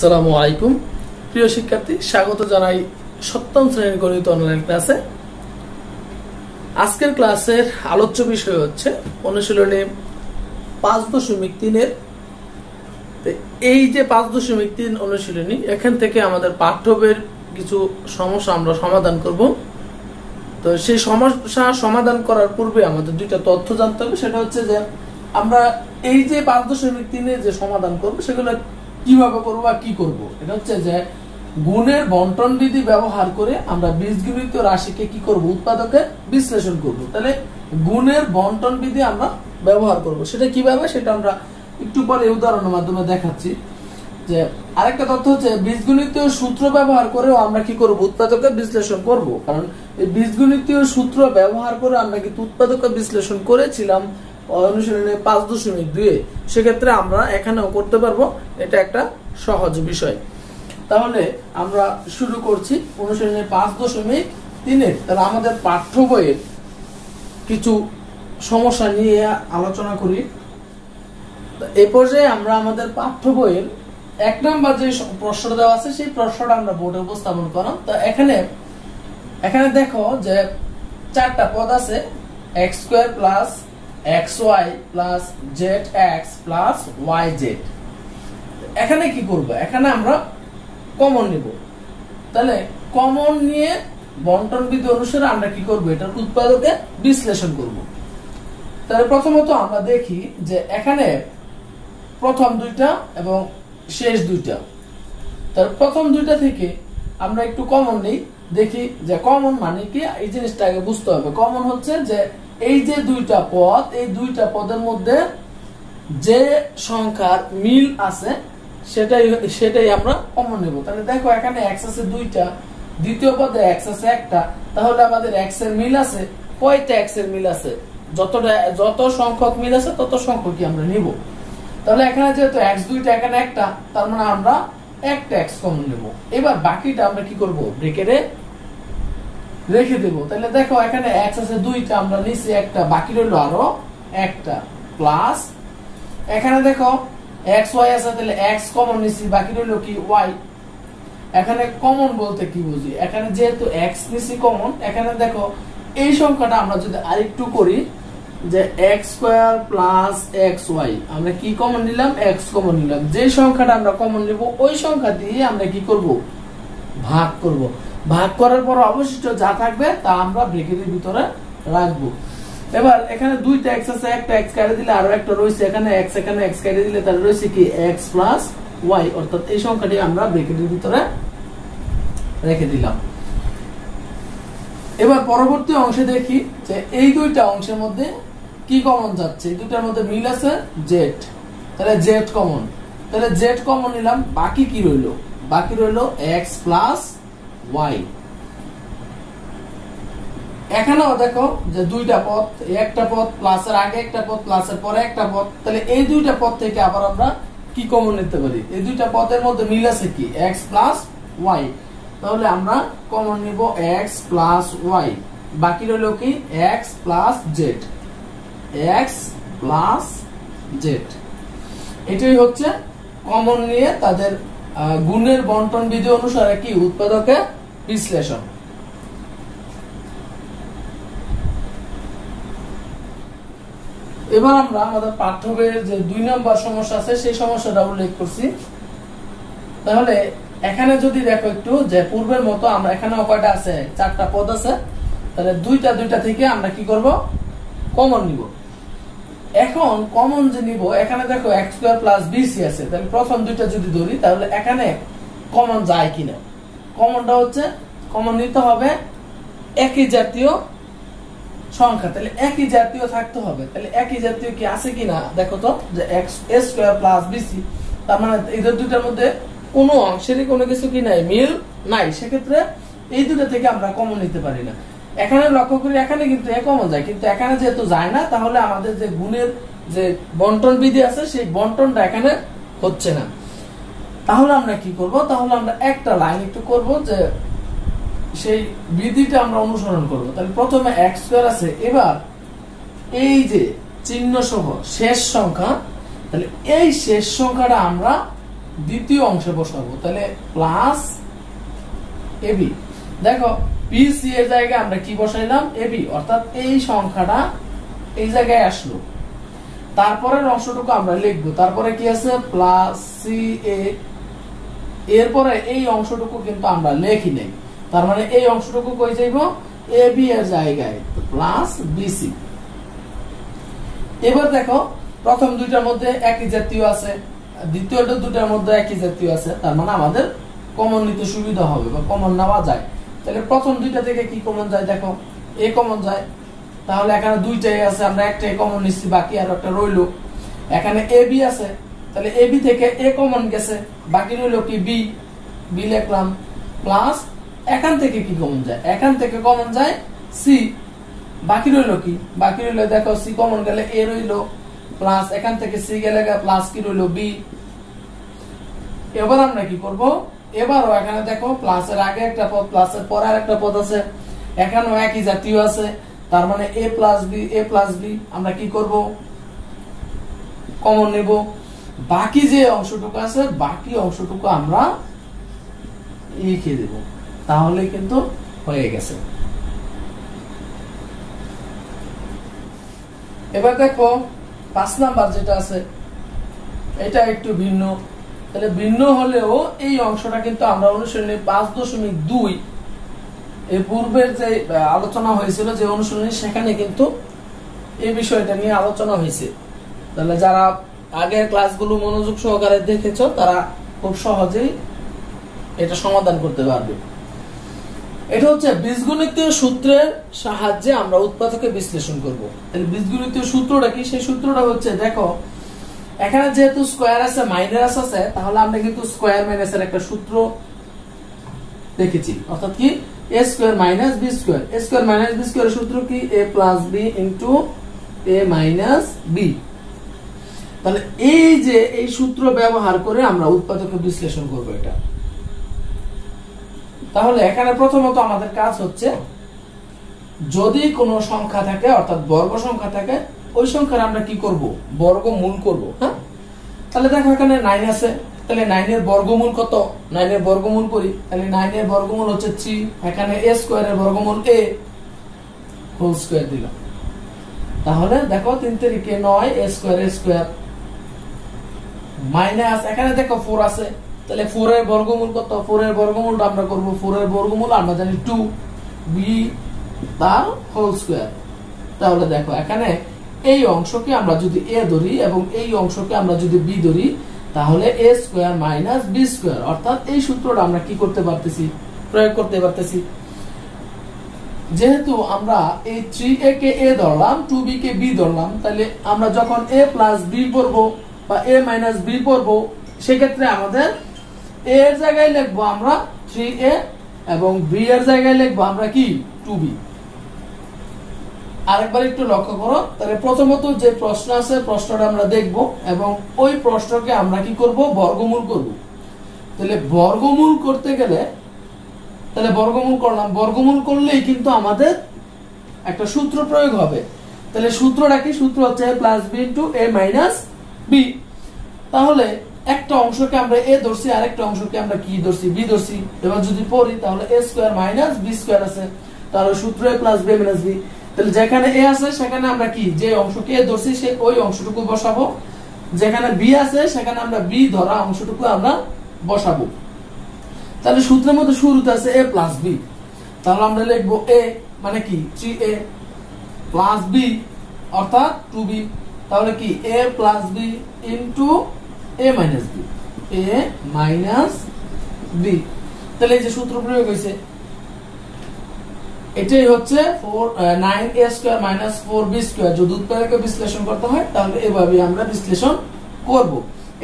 আসসালামু আলাইকুম প্রিয় শিক্ষার্থী, স্বাগত জানাই সপ্তম শ্রেণীর গণিত অনলাইন ক্লাসে। আজকের ক্লাসের আলোচ্য বিষয় হচ্ছে অনুশীলনী 5.3 এই যে 5.3 অনুশীলনী, এখান থেকে আমাদের পাঠ্য বইয়ের কিছু সমস্যা আমরা সমাধান করব। তো সেই সমস্যা সমাধান করার পূর্বে আমাদের দুইটা তথ্য জানতে হবে। সেটা হচ্ছে যে আমরা এই যে 5.3 যে সমাধান করব সেগুলো কিভাবে করবো বা কি করব। এটা হচ্ছে যে গুণের বন্টন বিধি ব্যবহার করে আমরা বীজগণিত রাশিকে কি করব, উৎপাদকে বিশ্লেষণ করব। তাহলে গুণের বন্টন বিধি আমরা ব্যবহার করব, সেটা কিভাবে সেটা আমরা একটু পরে উদাহরণের মাধ্যমে দেখাচ্ছি। যে আরেকটা তথ্য হচ্ছে বীজগণিতীয় সূত্র ব্যবহার করেও আমরা কি করব, উৎপাদকে বিশ্লেষণ করব। কারণ এই বীজগণিতীয় সূত্র ব্যবহার করে আমরা কিন্তু উৎপাদকে বিশ্লেষণ করেছিলাম অনুশীলনী 5.2। সেক্ষেত্রে আমরা এখানেও করতে পারবো, এটা একটা সহজ বিষয়। তাহলে আমরা শুরু করছি অনুশীলনী 5.3। তাহলে আমাদের পাঠ্য বইয়ের কিছু সমস্যা নিয়ে আলোচনা করি। এই পর্যায়ে আমরা আমাদের পাঠ্য বইয়ের 1 নম্বর যে প্রশ্ন দেওয়া আছে সেই প্রশ্নটা আমরা বোর্ডে উপস্থাপন করলাম। তো এখানে দেখো যে 4টা পদ আছে, x² plus xy plus zx plus yz। এখানে কি করব, এখানে আমরা কমন নিব। তাহলে কমন নিয়ে বন্টন বিধি অনুসারে আমরা কি করব, এটার উৎপাদকে বিশ্লেষণ করব। তাহলে প্রথমত আমরা দেখি যে এখানে প্রথম দুইটা এবং শেষ দুইটা। তার প্রথম দুইটা থেকে আমরা একটু কমন নেই, দেখি যে কমন মানে কি। এই জিনিসটা আগে বুঝতে হবে। কমন হচ্ছে যে এই যে দুইটা পদ, এই দুইটা পদের মধ্যে যে সংখ্যার মিল আছে সেটাই আমরা কমন নেব। তাহলে দেখো এখানে x আছে 2টা, দ্বিতীয় পদে x আছে 1টা। তাহলে আমাদের x এর মিল আছে কয়টা? x এর মিল আছে যত সংখ্যক মিল আছে তত সংখ্যকই আমরা নিব। তাহলে এখানে যেহেতু x 2টা, এখানে 1টা, তার মানে আমরা একটা x কমন নেব। এবার বাকিটা আমরা কি করব, ব্র্যাকেটে রেখে দেব। তাহলে দেখো এখানে x আছে 2টা, আমরা নিচে একটা, বাকি রইল আরো একটা, প্লাস এখানে দেখো xy আছে, তাহলে x কমন নিছি, বাকি রইল কি y। এখানে কমন বলতে কি বুঝি, এখানে যেহেতু x নিছি কমন, এখানে দেখো এই সংখ্যাটা আমরা যদি আরেকটু করি যে x² প্লাস xy, আমরা কি কমন নিলাম, x কমন নিলাম। যে সংখ্যাটা আমরা কমন নিব ওই সংখ্যা দিয়ে আমরা কি করব, ভাগ করব। ভাগ করার পর অবশিষ্ট যা থাকবে তা আমরা ব্র্যাকেটের ভিতরে রাখবো। এবার এখানে 2টা x আছে, একটা x কেটে দিলে আরো একটা রয়েছে, এখানে x কেটে দিলে তাহলে রয়েছে কি x প্লাস y, অর্থাৎ এই সংখ্যাটি আমরা ব্র্যাকেটের ভিতরে রেখে দিলাম। এবার পরবর্তী অংশে দেখি যে এই দুইটা অংশের মধ্যে কি কমন যাচ্ছে। এই দুইটার মধ্যে মিল আছে z, তাহলে z কমন। তাহলে z কমন নিলাম, বাকি কি রইল, বাকি রইল x প্লাস y। এখানেও দেখো যে দুইটা পদ, একটা পদ প্লাসের আগে একটা পদ, প্লাসের পরে একটা পদ। তাহলে এই দুইটা পদ থেকে আবার আমরা কি কমন নিতে পারি, এই দুইটা পদের মধ্যে মিল আছে কি x প্লাস y। তাহলে আমরা কমন নিব x প্লাস y, বাকি রইল কি x plus z, x plus z। এটাই হচ্ছে কমন নিয়ে তাদের গুণের বন্টন বিধি অনুসারে কি উৎপাদকে বিশ্লেষণ। এবার আমরা আমাদের পাঠ্য বইয়ের যে 2 নম্বর সমস্যা আছে সেই সমস্যাটা উল্লেখ করছি। তাহলে এখানে যদি দেখো একটু যে পূর্বের মতো আমরা এখানে কয়টা আছে, 4টা পদ আছে। তাহলে দুইটা থেকে আমরা কি করব, কমন নিব। এখন কমন যে নিব, এখানে দেখো x² প্লাস bc আছে। তাহলে প্রথম দুইটা যদি ধরি তাহলে এখানে কমন যায় কিনা। কমনটা হচ্ছে কমন নিতে হবে একই জাতীয় সংখ্যা, তাহলে একই জাতীয় থাকতে হবে। তাহলে একই জাতীয় কি আছে কিনা দেখো তো, যে a² প্লাস bc, তার মানে এদের দুইটার মধ্যে কোনো অংশেরই কোনো কিছু কি নাই, মিল নাই। সেক্ষেত্রে এই দুটো থেকে আমরা কমন নিতে পারি না। এখানে লক্ষ্য করি এখানে কিন্তু এ কমন যায়, কিন্তু এখানে যেহেতু যায় না, তাহলে আমাদের যে গুণের যে বন্টন বিধি আছে সেই বন্টনটা এখানে হচ্ছে না। তাহলে আমরা কি করব, তাহলে আমরা একটা লাইন একটু করব যে সেই বিধিটা আমরা অনুসরণ করব। তাহলে প্রথমে x² আছে, এবার এই যে চিহ্ন সহ শেষ সংখ্যা, তাহলে এই শেষ সংখ্যাটা আমরা দ্বিতীয় অংশে বসাবো, তাহলে প্লাস এবি। দেখো বি সি এর জায়গায় আমরা কি বসাইলাম, এবি, অর্থাৎ এই সংখ্যাটা এই জায়গায় আসলো। তারপরের অংশটুকু আমরা লিখবো, তারপরে কি আছে প্লাস সি এ, এরপরে এই অংশটুকু কিন্তু আমরা লিখি নাই, তার মানে এই অংশটুকু কই যাইব, এ বি এর জায়গায় প্লাস বিসি। এবার দেখো প্রথম দুইটার মধ্যে একই জাতীয় আছে, দ্বিতীয় দুটার মধ্যে একই জাতীয় আছে, তার মানে আমাদের কমন নিতে সুবিধা হবে বা কমন নেওয়া যায়। তাহলে প্রথম দুইটা থেকে কি কমন যায়, দেখো এ কমন যায়, তাহলে এখানে দুইটাই আছে, আমরা একটাই কমন নিচ্ছি, বাকি আর একটা রইলো। এখানে এ বি আছে, তাহলে এ বি থেকে এ কমন গেছে, বাকি রইলো কি বি, বি লিখলাম, প্লাস এখান থেকে কি কমন যায়, এখান থেকে কমন যায় সি, বাকি রইলো কি, বাকি রইলো দেখো সি কমন গেলে এ রইলো, প্লাস এখান থেকে সি গেলে প্লাস কি রইলো বি। এবার আমরা কি করব, এবারও এখানে দেখো প্লাসের আগে একটা পদ, প্লাসের পরে আর একটা পদ আছে, এখানেও একই জাতীয় আছে, তার মানে এ প্লাস বি, এ প্লাস বি, আমরা কি করব কমন নেব, বাকি যে অংশটুকু আছে বাকি অংশটুকু আমরা লিখে দেব, তাহলে কিন্তু হয়ে গেছে। এবার দেখো 5 নাম্বার যেটা আছে এটা একটু ভিন্ন, তাহলে ভিন্ন হলেও এই অংশটা কিন্তু আমরা অনুশীলনী 5.2 এর পূর্বের যে আলোচনা হয়েছিল যে অনুশীলনী, সেখানে কিন্তু এই বিষয়টা নিয়ে আলোচনা হয়েছে। তাহলে যারা আগের ক্লাসগুলো মনোযোগ সহকারে দেখেছো তারা খুব সহজেই এটা সমাধান করতে পারবে। এটা হচ্ছে বীজগণিতীয় সূত্রের সাহায্যে আমরা উৎপাদকে বিশ্লেষণ করব। তাহলে বীজগণিতীয় সূত্রটা কি, সেই সূত্রটা হচ্ছে দেখো এখানে যেহেতু স্কয়ার আছে মাইনাস আছে, তাহলে আমরা কিন্তু স্কয়ার মাইনাসের একটা সূত্র দেখেছি, অর্থাৎ কি এ স্কয়ার মাইনাস বি স্কয়ার, এ স্কয়ার মাইনাস বি স্কয়ারের সূত্র কি এ plus B into a minus B. তাহলে এই যে এই সূত্র ব্যবহার করে আমরা উৎপাদকে বিশ্লেষণ করব এটা। তাহলে এখানে প্রথমত আমাদের কাজ হচ্ছে যদি কোনো সংখ্যা থাকে অর্থাৎ বর্গ সংখ্যা থাকে, ওই সংখ্যার আমরা কি করব, বর্গমূল করব। হ্যাঁ, তাহলে দেখো এখানে 9 আছে, তাহলে 9 এর বর্গমূল কত, 9 এর বর্গমূল করি, তাহলে 9 এর বর্গমূল হচ্ছে 3, এখানে a স্কয়ারের বর্গমূল a হোল স্কয়ার দিলাম, তাহলে দেখো 3 3 9 a স্কয়ার মাইনাস এখানে দেখো 4 আছে, তাহলে 4 এর বর্গমূল কত, 4 এর বর্গমূলটা আমরা করব, 4 এর বর্গমূল আমরা জানি 2 b তার হোল স্কয়ার। তাহলে দেখো এখানে এই অংশকে আমরা যদি a ধরি এবং এই অংশকে আমরা যদি b ধরি, তাহলে a square minus b square, অর্থাৎ এই সূত্রটা আমরা কি করতে পারতেছি, প্রয়োগ করতে পারতেছি। যেহেতু আমরা এই 3a কে a ধরলাম, 2b কে b ধরলাম, তাহলে আমরা যখন a প্লাস b পড়ব বা a মাইনাস b পড়ব, সেক্ষেত্রে আমাদের a এর জায়গায় লিখবো আমরা 3a এবং b এর জায়গায় লিখবো আমরা কি 2b। আরেকবার একটু লক্ষ্য করো, তাহলে প্রথমত যে প্রশ্ন আছে প্রশ্নটা আমরা দেখব এবং ওই প্রশ্নকে আমরা কি করব, বর্গমূল করব। তাহলে বর্গমূল করতে গেলে, তাহলে বর্গমূল করলাম, বর্গমূল করলেই কিন্তু আমাদের একটা সূত্র প্রয়োগ হবে। তাহলে সূত্রটা কি, সূত্র হচ্ছে a plus b into a minus b। তাহলে একটা অংশকে আমরা a ধরছি, আরেকটা অংশকে আমরা কি ধরছি, b ধরছি। এবার যদি পড়ি তাহলে a square minus b square আছে, তাহলে সূত্র a plus b minus b। তাহলে যেখানে a আছে সেখানে আমরা কি যে অংশকে a ধরছি সেই ওই অংশটুকু বসাবো, যেখানে b আছে সেখানে আমরা b ধরা অংশটুকু আমরা বসাবো। তাহলে সূত্রের মধ্যে শুরুতে আছে a প্লাস b, তাহলে আমরা লিখবো a মানে কি 3a প্লাস b অর্থাৎ 2b, তাহলে কি a plus b into a minus b, a minus b। তাহলে এই যে সূত্র প্রয়োগ হয়েছে এটাই হচ্ছে 9a square minus 4b square. যদি উৎপাদকে বিশ্লেষণ করতে হয় তাহলে এভাবে আমরা বিশ্লেষণ করব।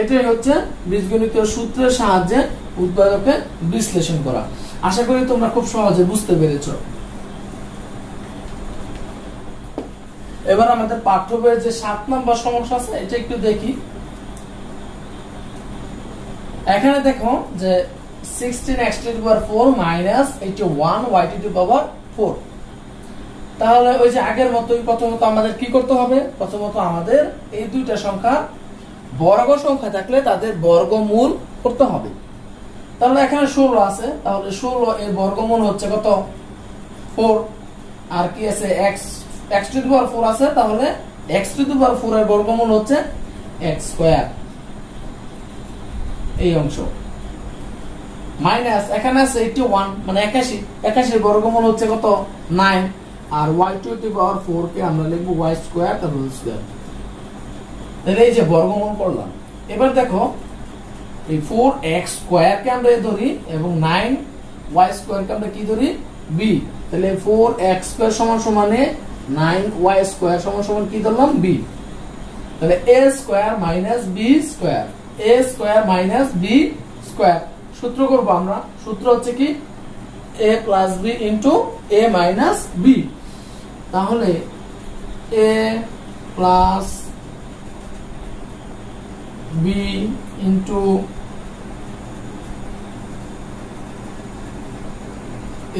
এটাই হচ্ছে বীজগণিতীয় সূত্রের সাহায্যে উৎপাদকে বিশ্লেষণ করা। আশা করি তোমরা খুব সহজে বুঝতে পেরেছো। এবার আমাদের পাঠ্য বইয়ের যে 7 নম্বর সমস্যা আছে এটা একটু দেখি। এখানে দেখো যে 16x to the power 4 minus 81y to the power 4। তাহলে ওই যে আগের মতই প্রথমত আমাদের কি করতে হবে, প্রথমত আমাদের এই দুইটা সংখ্যা বর্গ সংখ্যা থাকলে তাদের বর্গমূল করতে হবে। তাহলে এখানে 16 আছে, তাহলে 16 এর বর্গমূল হচ্ছে কত? 4। আর কি আছে? x টু দি পাওয়ার 4 আছে, তাহলে x টু দি পাওয়ার 4 এর বর্গমূল হচ্ছে x স্কয়ার। এই অংশ মাইনাস এখানে আছে 81 মানে 81, 81 এর বর্গমূল হচ্ছে কত? 9। আর y টু দি পাওয়ার 4 কে আমরা লিখব y স্কয়ার তার হোল স্কয়ার। তাহলে এই যে বর্গমূল করলাম। এবার দেখো এই 4x স্কয়ার কে আমরা ধরি এবং 9y স্কয়ার কে আমরা কি ধরি? b। তাহলে 4x স্কয়ার সমান সমান 9y স্কয়ার সমান সমান কি ধরলাম? b। তাহলে a square minus b square, a square minus b square. সূত্র করব আমরা, সূত্র হচ্ছে কি? a plus b into a minus b। তাহলে a plus b into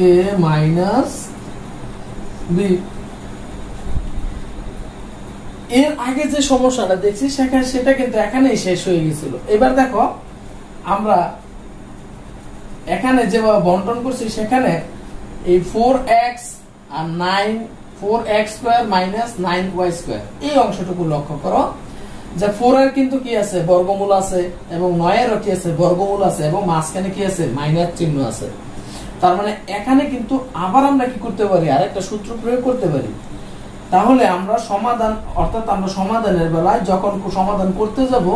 a minus b। এর আগে যে সমস্যাটা দেখছি সেটা কিন্তু এখানেই শেষ হয়ে গেছিল। এবার দেখো আমরা এখানে যেভাবে বন্টন করছি সেখানে এই 4x আর 4x square minus 9y square এই অংশটুকু লক্ষ্য করো যে 4 এর কিন্তু কি আছে? বর্গমূল আছে, এবং 9 এরও কি আছে? বর্গমূল আছে, এবং মাঝখানে কি আছে? মাইনাস চিহ্ন আছে। তার মানে এখানে কিন্তু আবার আমরা কি করতে পারি? আরেকটা সূত্র প্রয়োগ করতে পারি। তাহলে আমরা সমাধান, অর্থাৎ আমরা সমাধানের বেলায় যখন সমাধান করতে যাব,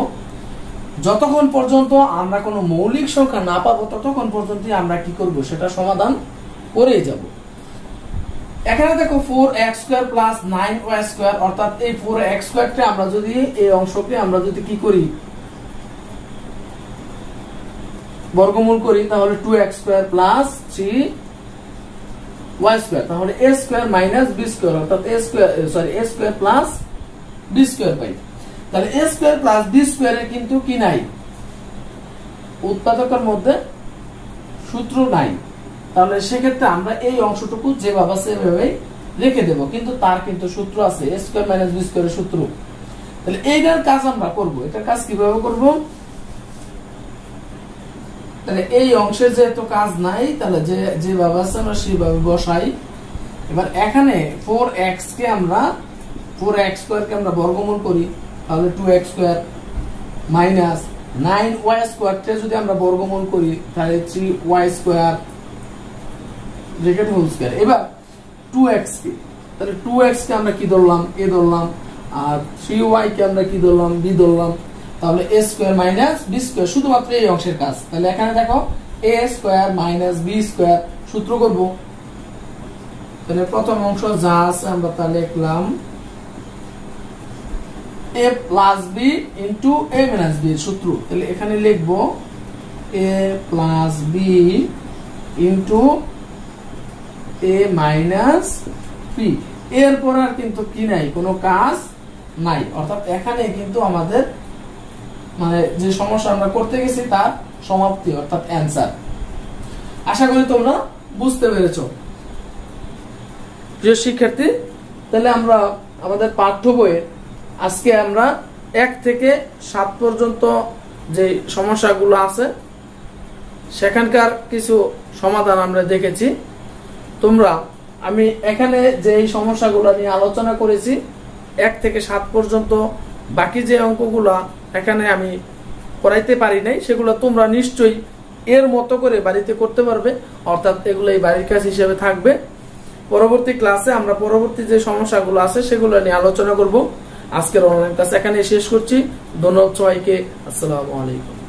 যতক্ষণ পর্যন্ত আমরা কোনো মৌলিক সংখ্যা না পাবো ততক্ষণ পর্যন্ত আমরা কি করব? সেটা সমাধান করে যাব। এখানে দেখো 4x square plus 9y square, অর্থাৎ এই 4x স্কয়ারটা আমরা যদি এই অংশকে আমরা যদি কি করি? বর্গমূল করি, তাহলে 2x square plus 3y square, তাহলে a square minus b square, অর্থাৎ a square plus b square পাই। তাহলে a স্কয়ার প্লাস b স্কয়ারের কিন্তু কি নাই? উৎপাদকের মধ্যে সূত্র নাই। তাহলে সেক্ষেত্রে আমরা এই অংশটুকু যেভাবে আছে সেভাবেই রেখে দেব, কিন্তু তার কিন্তু সূত্র আছে a স্কয়ার মাইনাস b স্কয়ারের সূত্র। তাহলে এইটার কাজ আমরা করব। এটার কাজ কিভাবে করব? তাহলে এই অংশের যেহেতু কাজ নাই, তাহলে যেভাবে আছে আমরা সেভাবে বসাই। এবার এখানে 4x কে আমরা 4x স্কয়ার কে আমরা বর্গমূল করি, তাহলে 2x square minus 9y square কে যদি আমরা বর্গমূল করি, তাহলে 3y square bracket whole square. এবার 2x কে, তাহলে 2x কে আমরা কি ধরলাম? a ধরলাম, আর 3y কে আমরা কি ধরলাম? b ধরলাম। তাহলে a square minus b square, শুধুমাত্র এই অংশের কাজ। তাহলে এখানে দেখো a square minus b square সূত্র করব। তাহলে প্রথম অংশ যা আছে আমরা তা লিখলাম a plus b into a minus b এর সূত্র। তাহলে এখানে লিখব a plus b into a minus b। এরপর আর কিন্তু কি নাই? কোনো কাজ নাই। অর্থাৎ এখানে কিন্তু আমাদের মানে যে সমস্যা আমরা করতে গেছি তার সমাপ্তি, অর্থাৎ অ্যানসার। আশা করি তোমরা বুঝতে পেরেছো প্রিয় শিক্ষার্থী। তাহলে আমরা আমাদের পাঠ্য বইয়ে আজকে আমরা 1 থেকে 7 পর্যন্ত যে সমস্যাগুলো আছে সেখানকার কিছু সমাধান আমরা দেখেছি। তোমরা আমি এখানে যে এই সমস্যাগুলো নিয়ে আলোচনা করেছি 1 থেকে 7 পর্যন্ত, বাকি যে অঙ্কগুলো এখানে আমি করাইতে পারি নাই সেগুলো তোমরা নিশ্চয়ই এর মতো করে বাড়িতে করতে পারবে, অর্থাৎ এগুলো এই বাড়ির কাজ হিসেবে থাকবে। পরবর্তী ক্লাসে আমরা পরবর্তী যে সমস্যাগুলো আছে সেগুলো নিয়ে আলোচনা করব। আজকের অনলাইন ক্লাস এখানে শেষ করছি। ধন্যবাদ সবাইকে। আসসালামু আলাইকুম।